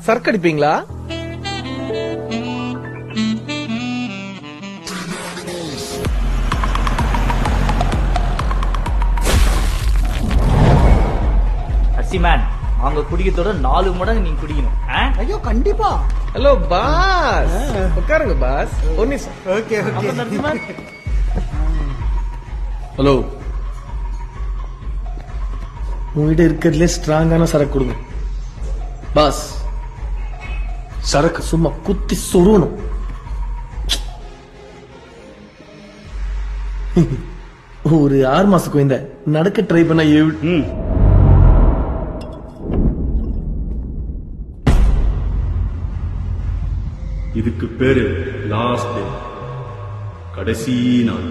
சரக்கு அடிப்பீங்களா? அசிமேன், அவங்க குடிக்கிறதோட 4 மடங்கு நீங்க குடிக்கணும். ஐயோ கண்டிப்பா. ஹலோ பாஸ், உட்காருங்க பாஸ். ஒரு நிமிஷம். Okay okay. ஹலோ, உங்ககிட்ட இருக்கிறதுலே ஸ்ட்ராங்கான சரக்கு கொடுங்க பாஸ். சரக்கு சும்மா குத்தி சொருணும். ஒரு 6 மாச குழந்தை நடக்க ட்ரை பண்ண இதுக்கு பேரு லாஸ்ட் டே, கடைசி நாள்.